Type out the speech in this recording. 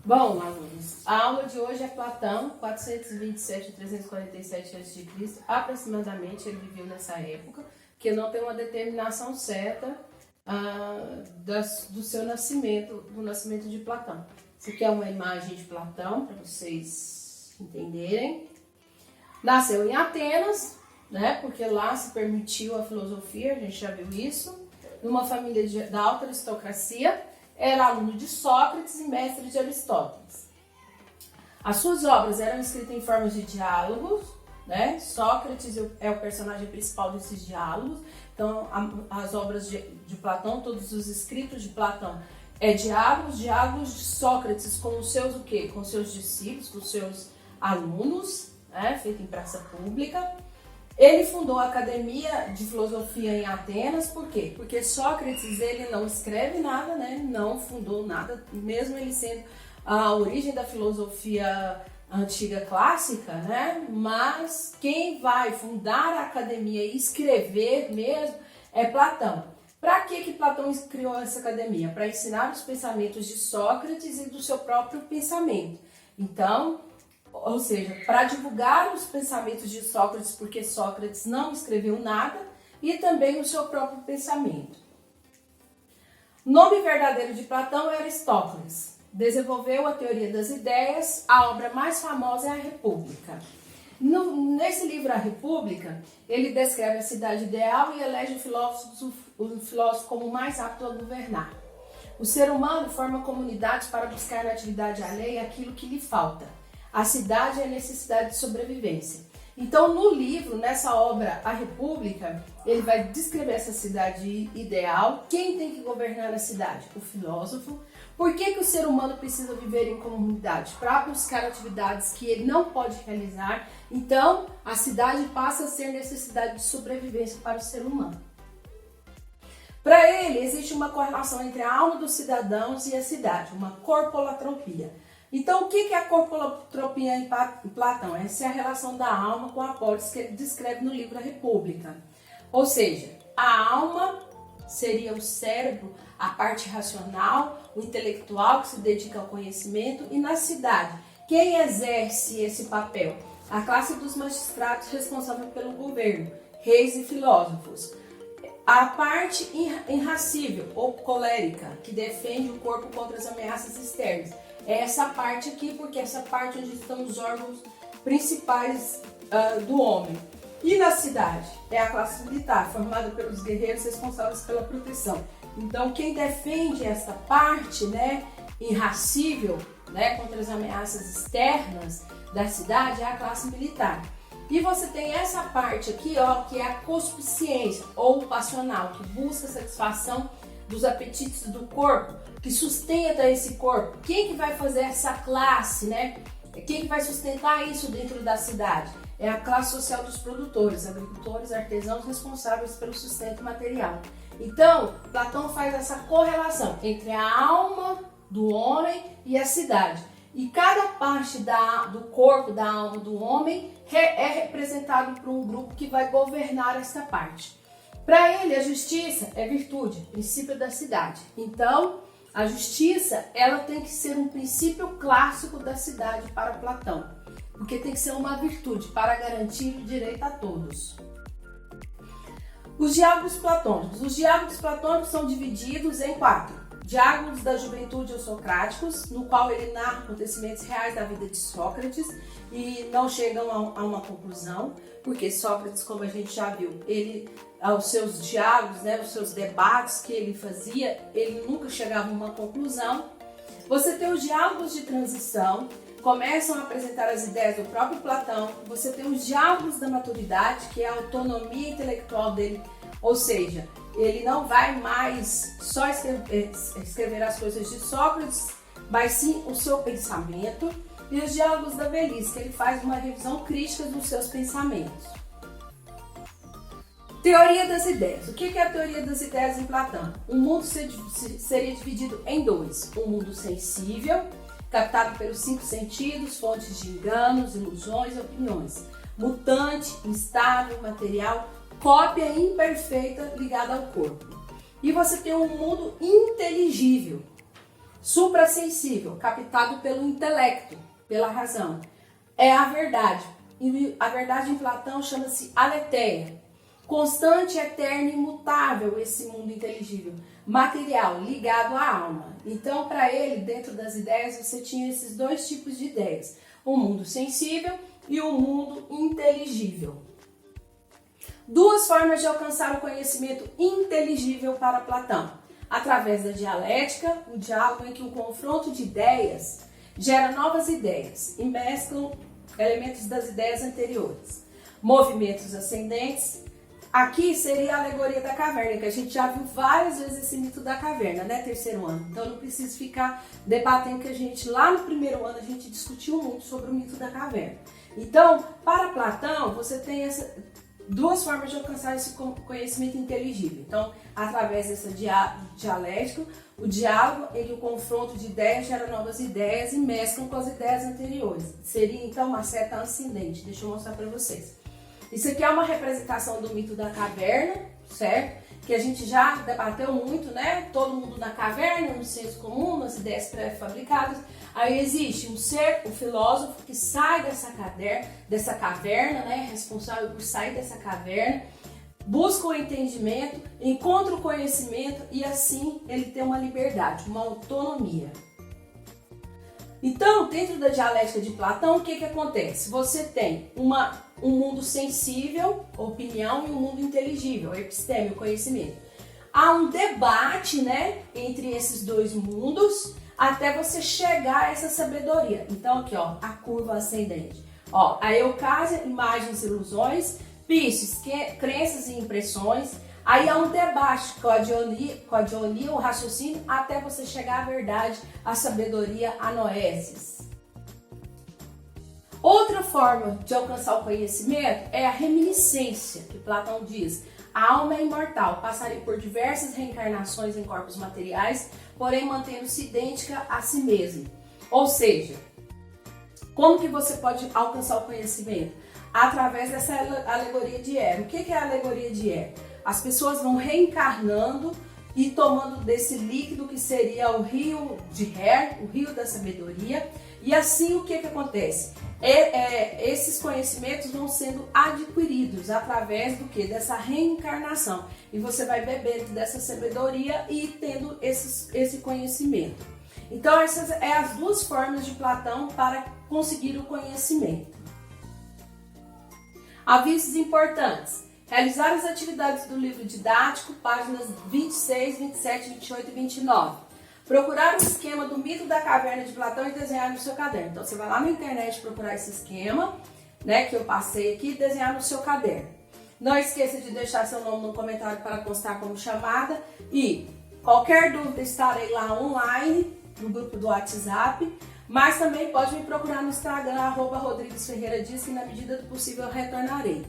Bom, alunos, a aula de hoje é Platão, 427 a 347 a.C., aproximadamente ele viveu nessa época, que não tem uma determinação certa do seu nascimento, do nascimento de Platão. Isso aqui é uma imagem de Platão, para vocês entenderem. Nasceu em Atenas, né, porque lá se permitiu a filosofia, a gente já viu isso, numa família da alta aristocracia. Era aluno de Sócrates e mestre de Aristóteles. As suas obras eram escritas em formas de diálogos, né? Sócrates é o personagem principal desses diálogos. Então, as obras de Platão, todos os escritos de Platão, diálogos de Sócrates com os seus o quê? Com seus discípulos, com os seus alunos, né? Feito em praça pública. Ele fundou a Academia de Filosofia em Atenas, por quê? Porque Sócrates, ele não escreve nada, né? Não fundou nada, mesmo ele sendo a origem da filosofia antiga clássica, né? Mas quem vai fundar a academia e escrever mesmo é Platão. Para que Platão criou essa academia? Para ensinar os pensamentos de Sócrates e do seu próprio pensamento. Então, ou seja, para divulgar os pensamentos de Sócrates, porque Sócrates não escreveu nada, e também o seu próprio pensamento. O nome verdadeiro de Platão é Aristóteles. Desenvolveu a teoria das ideias, a obra mais famosa é a República. Nesse livro, A República, ele descreve a cidade ideal e elege o filósofo como o mais apto a governar. O ser humano forma comunidades para buscar na atividade alheia aquilo que lhe falta. A cidade é a necessidade de sobrevivência. Então, no livro, nessa obra, A República, ele vai descrever essa cidade ideal. Quem tem que governar na cidade? O filósofo. Por que o ser humano precisa viver em comunidade? Para buscar atividades que ele não pode realizar. Então, a cidade passa a ser necessidade de sobrevivência para o ser humano. Para ele, existe uma correlação entre a alma dos cidadãos e a cidade, uma corpolatropia. Então, o que é a corpolatropia em Platão? Essa é a relação da alma com a polis que ele descreve no livro A República. Ou seja, a alma seria o cérebro, a parte racional, o intelectual que se dedica ao conhecimento, e na cidade, quem exerce esse papel? A classe dos magistrados responsável pelo governo, reis e filósofos. A parte irracível ou colérica, que defende o corpo contra as ameaças externas. É essa parte aqui, porque é essa parte onde estão os órgãos principais do homem. E na cidade? É a classe militar, formada pelos guerreiros responsáveis pela proteção. Então, quem defende essa parte, né, irracível, né, contra as ameaças externas da cidade é a classe militar. E você tem essa parte aqui, ó, que é a concupiscência ou passional, que busca satisfação dos apetites do corpo, que sustenta esse corpo. Quem que vai fazer essa classe, né? Quem que vai sustentar isso dentro da cidade? É a classe social dos produtores, agricultores, artesãos responsáveis pelo sustento material. Então, Platão faz essa correlação entre a alma do homem e a cidade. E cada parte do corpo, da alma do homem é representado por um grupo que vai governar esta parte. Para ele, a justiça é virtude, princípio da cidade. Então, a justiça, ela tem que ser um princípio clássico da cidade para Platão, porque tem que ser uma virtude para garantir o direito a todos. Os diálogos platônicos. Os diálogos platônicos são divididos em 4. Diálogos da juventude ou socráticos, no qual ele narra acontecimentos reais da vida de Sócrates e não chegam a uma conclusão, porque Sócrates, como a gente já viu, aos seus diálogos, né, os seus debates que ele fazia, ele nunca chegava a uma conclusão. Você tem os diálogos de transição, começam a apresentar as ideias do próprio Platão. Você tem os diálogos da maturidade, que é a autonomia intelectual dele, ou seja, ele não vai mais só escrever as coisas de Sócrates, mas sim o seu pensamento. E os diálogos da velhice, que ele faz uma revisão crítica dos seus pensamentos. Teoria das ideias. O que é a teoria das ideias em Platão? O mundo seria dividido em 2. O mundo sensível, captado pelos 5 sentidos, fontes de enganos, ilusões e opiniões. Mutante, instável, material, cópia imperfeita ligada ao corpo. E você tem um mundo inteligível. Suprassensível, captado pelo intelecto, pela razão. É a verdade. E a verdade em Platão chama-se aletheia. Constante, eterno e imutável esse mundo inteligível. Material, ligado à alma. Então, para ele, dentro das ideias, você tinha esses dois tipos de ideias. O mundo sensível e o mundo inteligível. Duas formas de alcançar o conhecimento inteligível para Platão. Através da dialética, o diálogo em que o confronto de ideias gera novas ideias e mesclam elementos das ideias anteriores. Movimentos ascendentes. Aqui seria a alegoria da caverna, que a gente já viu várias vezes esse mito da caverna, né, terceiro ano. Então não preciso ficar debatendo que a gente, lá no primeiro ano, a gente discutiu muito sobre o mito da caverna. Então, para Platão, você tem duas formas de alcançar esse conhecimento inteligível. Então, através dessa dialética, o diálogo em que o confronto de ideias gera novas ideias e mesclam com as ideias anteriores. Seria, então, uma seta ascendente. Deixa eu mostrar para vocês. Isso aqui é uma representação do mito da caverna, certo? Que a gente já debateu muito, né? Todo mundo na caverna, no senso comum, nas ideias pré-fabricadas. Aí existe um ser, o filósofo, que sai dessa caverna, né? Responsável por sair dessa caverna, busca o entendimento, encontra o conhecimento e assim ele tem uma liberdade, uma autonomia. Então, dentro da dialética de Platão, o que acontece? Você tem um mundo sensível, opinião, e um mundo inteligível, episteme, o conhecimento. Há um debate, né, entre esses dois mundos até você chegar a essa sabedoria. Então, aqui, ó, a curva ascendente. Ó, a Eucásia, imagens e ilusões, Piscis, crenças e impressões. Aí há um debate com a dionia, o raciocínio, até você chegar à verdade, à sabedoria, a noesis. Outra forma de alcançar o conhecimento é a reminiscência, que Platão diz. A alma é imortal, passaria por diversas reencarnações em corpos materiais, porém mantendo-se idêntica a si mesma. Ou seja, como que você pode alcançar o conhecimento? Através dessa alegoria de Hero. O que é a alegoria de Hero? As pessoas vão reencarnando e tomando desse líquido que seria o rio de Her, o rio da sabedoria. E assim o que acontece? Esses conhecimentos vão sendo adquiridos através do que? Dessa reencarnação. E você vai bebendo dessa sabedoria e tendo esse conhecimento. Então essas são as duas formas de Platão para conseguir o conhecimento. Avisos importantes. Realizar as atividades do livro didático, páginas 26, 27, 28 e 29. Procurar o esquema do mito da caverna de Platão e desenhar no seu caderno. Então você vai lá na internet procurar esse esquema, né, que eu passei aqui, e desenhar no seu caderno. Não esqueça de deixar seu nome no comentário para constar como chamada. E qualquer dúvida, estarei lá online, no grupo do WhatsApp. Mas também pode me procurar no Instagram, @RodriguesFerreira Diz, que na medida do possível eu retornarei.